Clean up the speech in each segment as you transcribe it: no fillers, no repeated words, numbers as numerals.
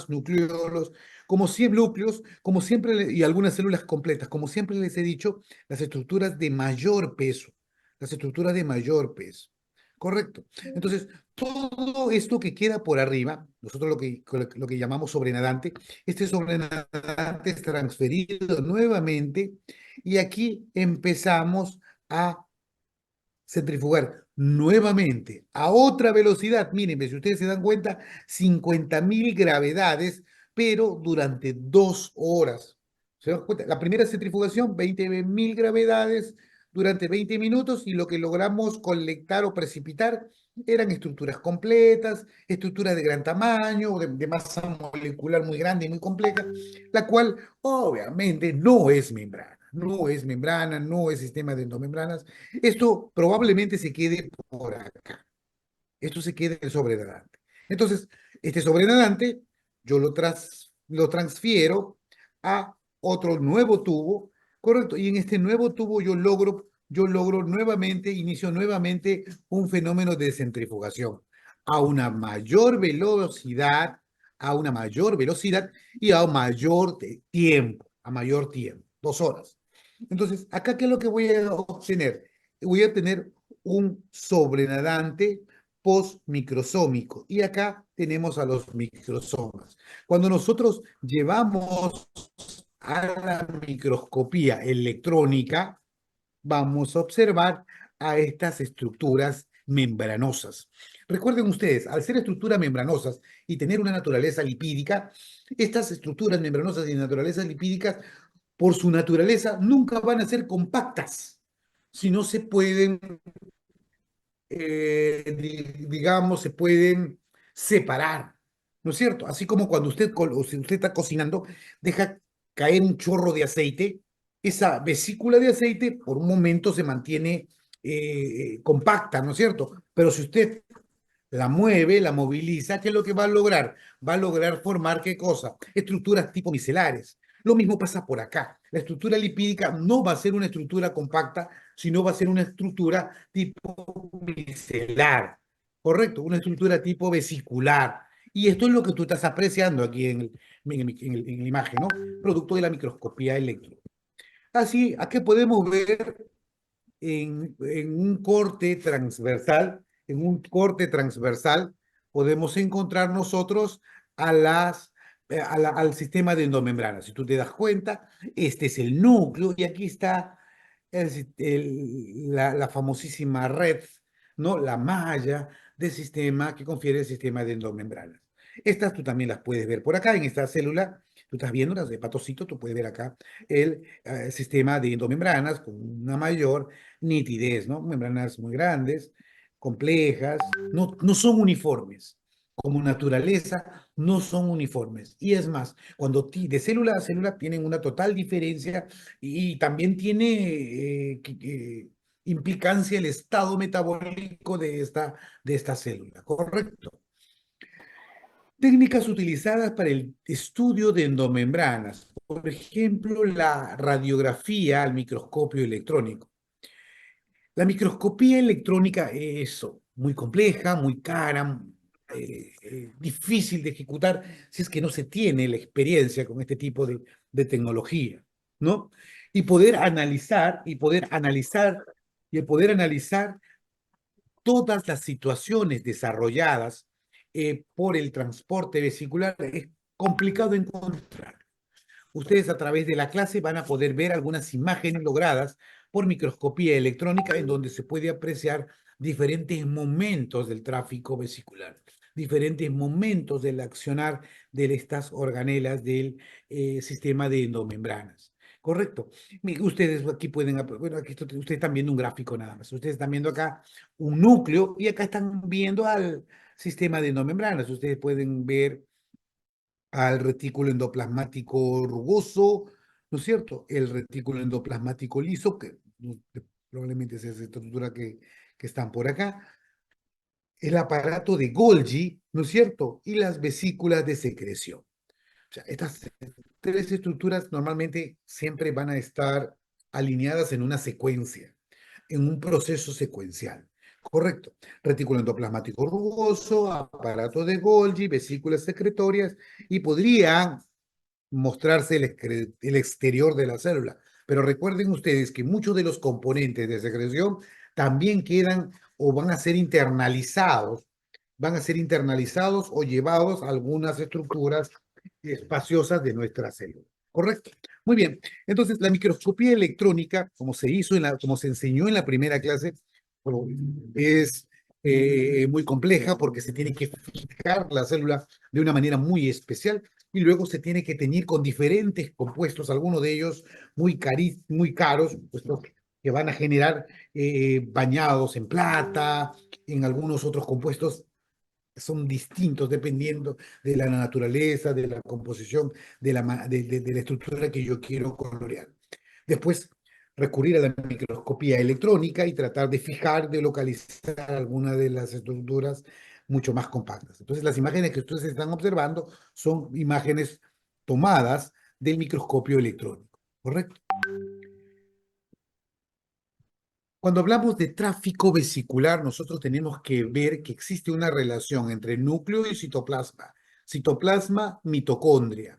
nucleolos, como siempre, y algunas células completas, como siempre les he dicho, las estructuras de mayor peso, las estructuras de mayor peso. Correcto. Entonces, todo esto que queda por arriba, nosotros lo que llamamos sobrenadante, este sobrenadante es transferido nuevamente y aquí empezamos a centrifugar nuevamente a otra velocidad. Miren, si ustedes se dan cuenta, 50.000 gravedades, pero durante 2 horas. ¿Se dan cuenta? La primera centrifugación, 20.000 gravedades durante 20 minutos y lo que logramos colectar o precipitar eran estructuras completas, estructuras de gran tamaño, de masa molecular muy grande y muy compleja, la cual obviamente no es membrana, no es membrana, no es sistema de endomembranas. Esto probablemente se quede por acá. Esto se quede en el sobrenadante. Entonces, este sobrenadante yo lo transfiero a otro nuevo tubo, ¿correcto? Y en este nuevo tubo yo logro nuevamente, inicio nuevamente un fenómeno de centrifugación a una mayor velocidad, a una mayor velocidad y a mayor tiempo, 2 horas. Entonces, acá, ¿qué es lo que voy a obtener? Voy a tener un sobrenadante postmicrosómico. Y acá tenemos a los microsomas. Cuando nosotros llevamos a la microscopía electrónica, vamos a observar a estas estructuras membranosas. Recuerden ustedes, al ser estructuras membranosas y tener una naturaleza lipídica, estas estructuras membranosas y naturalezas lipídicas, por su naturaleza, nunca van a ser compactas, si no se pueden digamos, se pueden separar, ¿no es cierto? Así como cuando o si usted está cocinando, deja caer un chorro de aceite, esa vesícula de aceite por un momento se mantiene compacta, ¿no es cierto? Pero si usted la mueve, la moviliza, ¿qué es lo que va a lograr? Va a lograr formar, ¿qué cosa? Estructuras tipo micelares. Lo mismo pasa por acá. La estructura lipídica no va a ser una estructura compacta, sino va a ser una estructura tipo micelar, ¿correcto? Una estructura tipo vesicular. Y esto es lo que tú estás apreciando aquí en la imagen, ¿no? Producto de la microscopía electrónica. Así, aquí podemos ver en un corte transversal, podemos encontrar nosotros a al sistema de endomembrana. Si tú te das cuenta, este es el núcleo y aquí está la famosísima red, ¿no? La malla del sistema que confiere el sistema de endomembranas. Estas tú también las puedes ver por acá en esta célula. Tú estás viendo las de patocito, tú puedes ver acá el sistema de endomembranas con una mayor nitidez, ¿no? Membranas muy grandes, complejas, no son uniformes. Como naturaleza, no son uniformes. Y es más, de célula a célula tienen una total diferencia y también tiene implicancia el estado metabólico de esta célula, ¿correcto? Técnicas utilizadas para el estudio de endomembranas. Por ejemplo, la radiografía al microscopio electrónico. La microscopía electrónica es muy compleja, muy cara, difícil de ejecutar si es que no se tiene la experiencia con este tipo de tecnología, ¿no? Y poder analizar todas las situaciones desarrolladas por el transporte vesicular es complicado encontrar. Ustedes a través de la clase van a poder ver algunas imágenes logradas por microscopía electrónica en donde se puede apreciar diferentes momentos del tráfico vesicular, diferentes momentos del accionar de estas organelas del sistema de endomembranas. ¿Correcto? Ustedes aquí bueno, aquí ustedes están viendo un gráfico nada más. Ustedes están viendo acá un núcleo y acá están viendo al sistema de endomembranas. Ustedes pueden ver al retículo endoplasmático rugoso, ¿no es cierto? El retículo endoplasmático liso, que probablemente es esa estructura que están por acá, el aparato de Golgi, ¿no es cierto? Y las vesículas de secreción. O sea, estas tres estructuras normalmente siempre van a estar alineadas en una secuencia, en un proceso secuencial. Correcto. Retículo endoplasmático rugoso, aparato de Golgi, vesículas secretorias y podría mostrarse el exterior de la célula. Pero recuerden ustedes que muchos de los componentes de secreción también quedan o van a ser internalizados o llevados a algunas estructuras espaciosas de nuestra célula. ¿Correcto? Muy bien. Entonces, la microscopía electrónica, como se enseñó en la primera clase, bueno, es muy compleja porque se tiene que fijar la célula de una manera muy especial y luego se tiene que teñir con diferentes compuestos, algunos de ellos muy caros, puesto que van a generar bañados en plata, en algunos otros compuestos son distintos dependiendo de la naturaleza, de la composición, de la estructura que yo quiero colorear. Después, recurrir a la microscopía electrónica y tratar de fijar, de localizar alguna de las estructuras mucho más compactas. Entonces, las imágenes que ustedes están observando son imágenes tomadas del microscopio electrónico, ¿correcto? Cuando hablamos de tráfico vesicular, nosotros tenemos que ver que existe una relación entre núcleo y citoplasma. Citoplasma, mitocondria.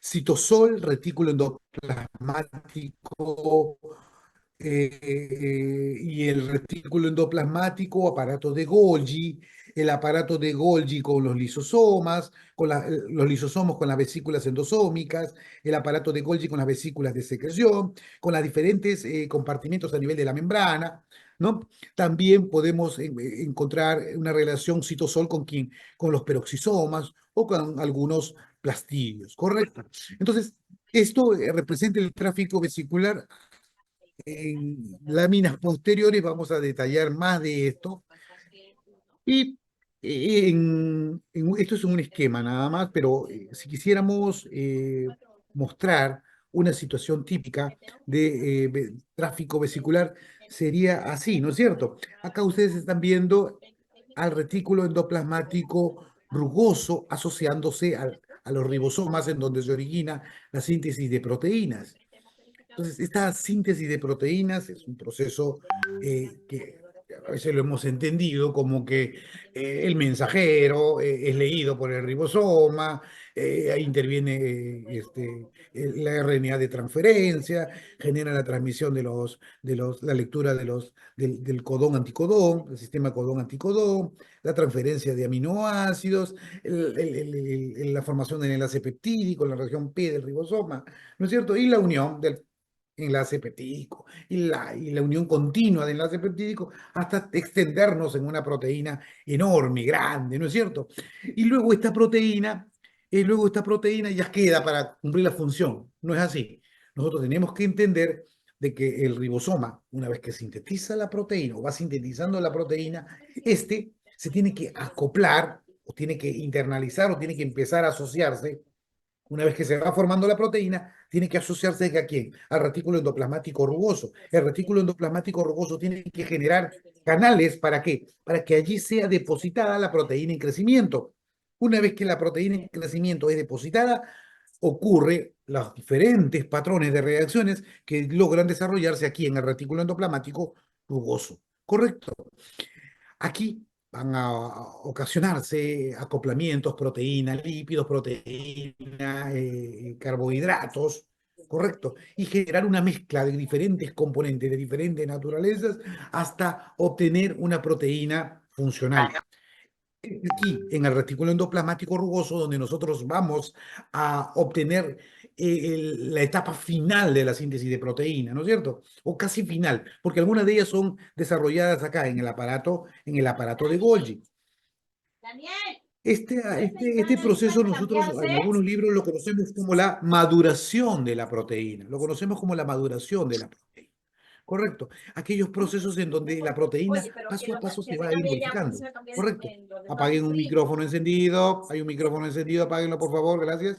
Citosol, retículo endoplasmático, y el retículo endoplasmático, aparato de Golgi, el aparato de Golgi con los lisosomas, los lisosomos con las vesículas endosómicas, el aparato de Golgi con las vesículas de secreción, con los diferentes compartimentos a nivel de la membrana, ¿no? También podemos encontrar una relación citosol con los peroxisomas o con algunos plastidios, ¿correcto? Entonces, esto representa el tráfico vesicular. En láminas posteriores vamos a detallar más de esto. Y esto es un esquema nada más, pero si quisiéramos mostrar una situación típica de tráfico vesicular, sería así, ¿no es cierto? Acá ustedes están viendo al retículo endoplasmático rugoso asociándose a los ribosomas en donde se origina la síntesis de proteínas. Entonces, esta síntesis de proteínas es un proceso que a veces lo hemos entendido como que el mensajero es leído por el ribosoma, ahí interviene la RNA de transferencia, genera la transmisión la lectura del codón anticodón, el sistema codón-anticodón, la transferencia de aminoácidos, la formación del enlace peptídico en la región P del ribosoma, ¿no es cierto? Y la unión del enlace peptídico y la unión continua de enlace peptídico hasta extendernos en una proteína enorme, grande, ¿no es cierto? Y luego esta proteína ya queda para cumplir la función. No es así. Nosotros tenemos que entender de que el ribosoma, una vez que sintetiza la proteína o va sintetizando la proteína, se tiene que acoplar o tiene que internalizar o tiene que empezar a asociarse una vez que se va formando la proteína, tiene que asociarse ¿a quién? Al retículo endoplasmático rugoso. El retículo endoplasmático rugoso tiene que generar canales, ¿para qué? Para que allí sea depositada la proteína en crecimiento. Una vez que la proteína en crecimiento es depositada, ocurre los diferentes patrones de reacciones que logran desarrollarse aquí en el retículo endoplasmático rugoso. ¿Correcto? Aquí van a ocasionarse acoplamientos, proteínas, lípidos, proteínas, carbohidratos, ¿correcto? Y generar una mezcla de diferentes componentes de diferentes naturalezas hasta obtener una proteína funcional. Aquí, en el retículo endoplasmático rugoso, donde nosotros vamos a obtener la etapa final de la síntesis de proteína, ¿no es cierto? O casi final, porque algunas de ellas son desarrolladas acá en el aparato de Golgi. Este proceso nosotros en algunos libros lo conocemos como la maduración de la proteína, lo conocemos como la maduración de la proteína. Correcto. Aquellos procesos en donde la proteína paso a paso se va a ir modificando. Correcto. Apaguen un micrófono encendido. Hay un micrófono encendido. Apáguenlo, por favor. Gracias.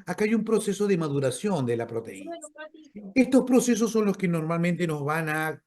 Acá hay un proceso de maduración de la proteína. Estos procesos son los que normalmente nos van a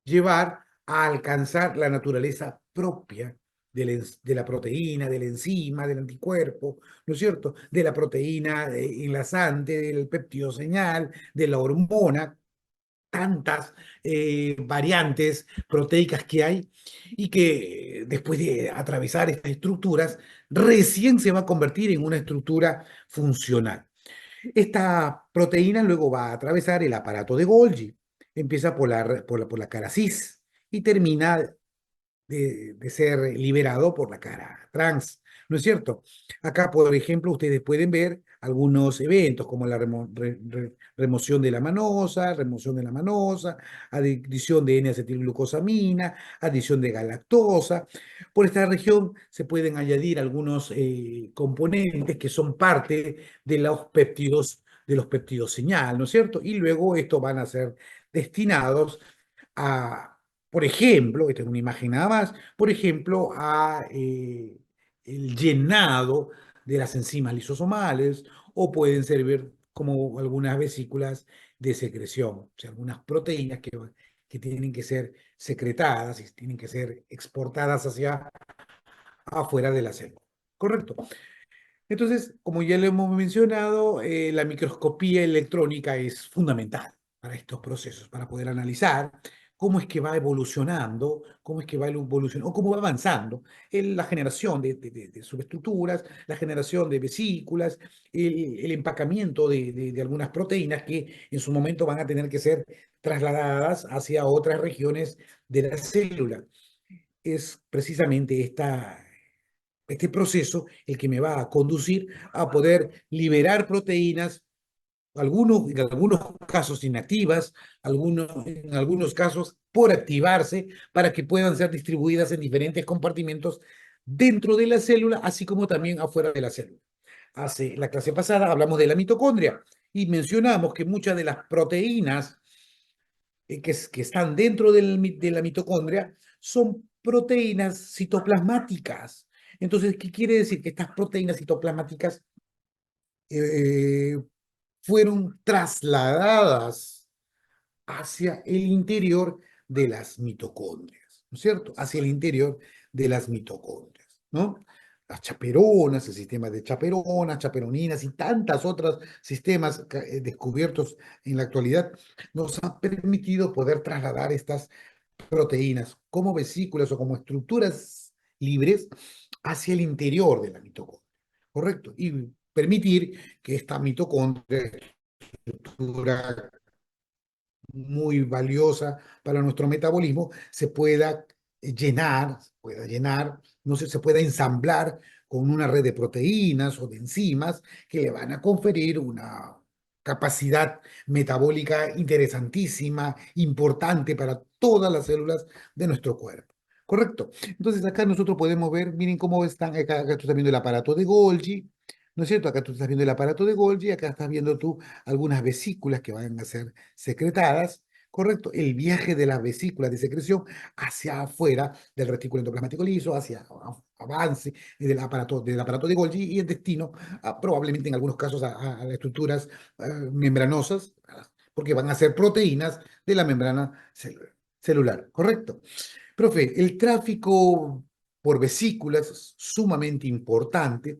llevar a alcanzar la naturaleza propia de la proteína, de la enzima, del anticuerpo, ¿no es cierto? De la proteína enlazante, del péptido señal, de la hormona, tantas variantes proteicas que hay y que después de atravesar estas estructuras, recién se va a convertir en una estructura funcional. Esta proteína luego va a atravesar el aparato de Golgi, empieza por la cara cis y termina de ser liberado por la cara trans, ¿no es cierto? Acá, por ejemplo, ustedes pueden ver algunos eventos como la remoción de la manosa, adición de N-acetilglucosamina, adición de galactosa. Por esta región se pueden añadir algunos componentes que son parte de los péptidos señal, ¿no es cierto? Y luego estos van a ser destinados a, por ejemplo, esta es una imagen nada más, por ejemplo, a el llenado de las enzimas lisosomales o pueden servir como algunas vesículas de secreción, o sea, algunas proteínas que tienen que ser secretadas y tienen que ser exportadas hacia afuera de la célula. ¿Correcto? Entonces, como ya lo hemos mencionado, la microscopía electrónica es fundamental para estos procesos, para poder analizar cómo es que va evolucionando, cómo es que va evolucionando, o cómo va avanzando en la generación de subestructuras, la generación de vesículas, el empacamiento de algunas proteínas que en su momento van a tener que ser trasladadas hacia otras regiones de la célula. Es precisamente este proceso el que me va a conducir a poder liberar proteínas, en algunos casos inactivas, en algunos casos por activarse, para que puedan ser distribuidas en diferentes compartimentos dentro de la célula, así como también afuera de la célula. Hace la clase pasada hablamos de la mitocondria y mencionamos que muchas de las proteínas que están dentro de la mitocondria son proteínas citoplasmáticas. Entonces, ¿qué quiere decir? Que estas proteínas citoplasmáticas eh, fueron trasladadas hacia el interior de las mitocondrias, ¿no es cierto? Hacia el interior de las mitocondrias, ¿no? Las chaperonas, el sistema de chaperonas, chaperoninas y tantos otros sistemas descubiertos en la actualidad nos han permitido poder trasladar estas proteínas como vesículas o como estructuras libres hacia el interior de la mitocondria, ¿correcto? Y permitir que esta mitocondria, estructura muy valiosa para nuestro metabolismo, se pueda llenar, no sé, se pueda ensamblar con una red de proteínas o de enzimas que le van a conferir una capacidad metabólica interesantísima, importante para todas las células de nuestro cuerpo. ¿Correcto? Entonces acá nosotros podemos ver, miren cómo están, acá tú estás viendo el aparato de Golgi, ¿no es cierto? Acá tú estás viendo el aparato de Golgi, acá estás viendo tú algunas vesículas que van a ser secretadas, ¿correcto? El viaje de las vesículas de secreción hacia afuera del retículo endoplasmático liso, hacia avance del aparato de Golgi y el destino, probablemente en algunos casos, a las estructuras membranosas, porque van a ser proteínas de la membrana celular, ¿correcto? Profe, el tráfico por vesículas es sumamente importante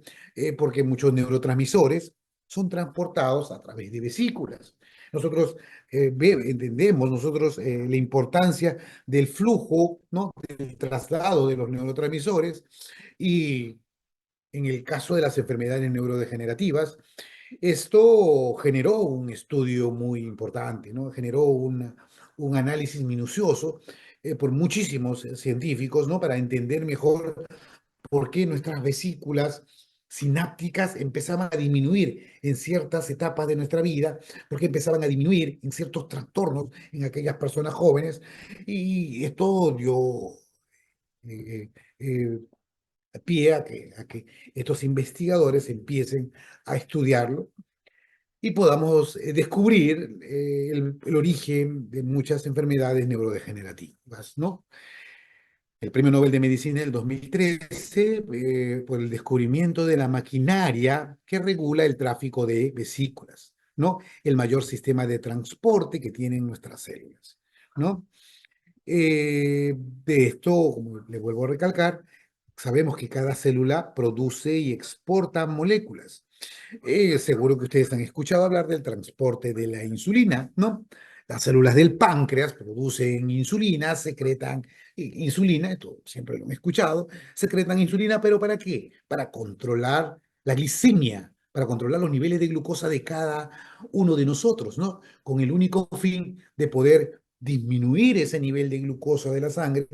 porque muchos neurotransmisores son transportados a través de vesículas. Nosotros entendemos la importancia del flujo, ¿no? Del traslado de los neurotransmisores y en el caso de las enfermedades neurodegenerativas, esto generó un estudio muy importante, ¿no? Generó un análisis minucioso por muchísimos científicos, ¿no? Para entender mejor por qué nuestras vesículas sinápticas empezaban a disminuir en ciertas etapas de nuestra vida, por qué empezaban a disminuir en ciertos trastornos en aquellas personas jóvenes. Y esto dio eh, eh, pie a que estos investigadores empiecen a estudiarlo y podamos descubrir el origen de muchas enfermedades neurodegenerativas, ¿no? El Premio Nobel de Medicina del 2013 por el descubrimiento de la maquinaria que regula el tráfico de vesículas, ¿no? El mayor sistema de transporte que tienen nuestras células, ¿no? De esto, como le vuelvo a recalcar, sabemos que cada célula produce y exporta moléculas. Seguro que ustedes han escuchado hablar del transporte de la insulina, ¿no? Las células del páncreas producen insulina, secretan insulina, esto siempre lo he escuchado, secretan insulina, pero ¿para qué? Para controlar la glicemia, para controlar los niveles de glucosa de cada uno de nosotros, ¿no? Con el único fin de poder disminuir ese nivel de glucosa de la sangre,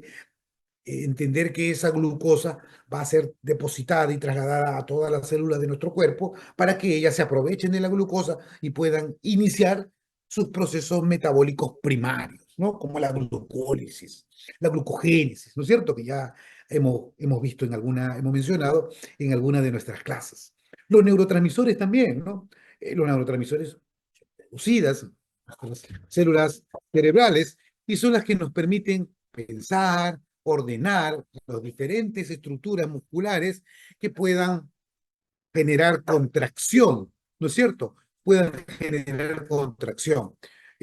entender que esa glucosa va a ser depositada y trasladada a todas las células de nuestro cuerpo para que ellas se aprovechen de la glucosa y puedan iniciar sus procesos metabólicos primarios, ¿no? Como la glucólisis, la glucogénesis, ¿no es cierto? Que ya hemos visto hemos mencionado en alguna de nuestras clases. Los neurotransmisores también, ¿no? Los neurotransmisores producidas por las células cerebrales y son las que nos permiten pensar, ordenar las diferentes estructuras musculares que puedan generar contracción, ¿no es cierto? Puedan generar contracción.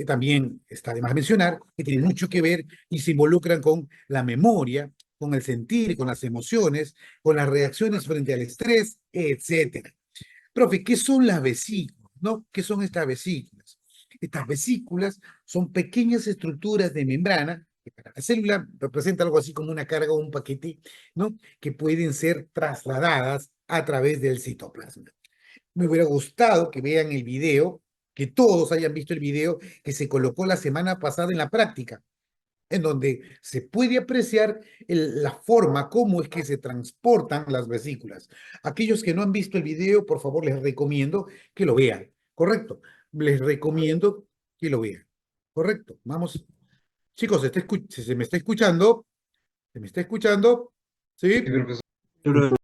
También está de más mencionar que tienen mucho que ver y se involucran con la memoria, con el sentir, con las emociones, con las reacciones frente al estrés, etcétera. Profe, ¿qué son las vesículas? ¿No? ¿Qué son estas vesículas? Estas vesículas son pequeñas estructuras de membrana que para la célula representa algo así como una carga o un paquete, ¿no? Que pueden ser trasladadas a través del citoplasma. Me hubiera gustado que vean el video, que todos hayan visto el video que se colocó la semana pasada en la práctica, en donde se puede apreciar la forma, cómo es que se transportan las vesículas. Aquellos que no han visto el video, por favor, les recomiendo que lo vean. ¿Correcto? Les recomiendo que lo vean. ¿Correcto? Vamos. Chicos, se me está escuchando. ¿Se me está escuchando? Sí, ¿Sí? profesor.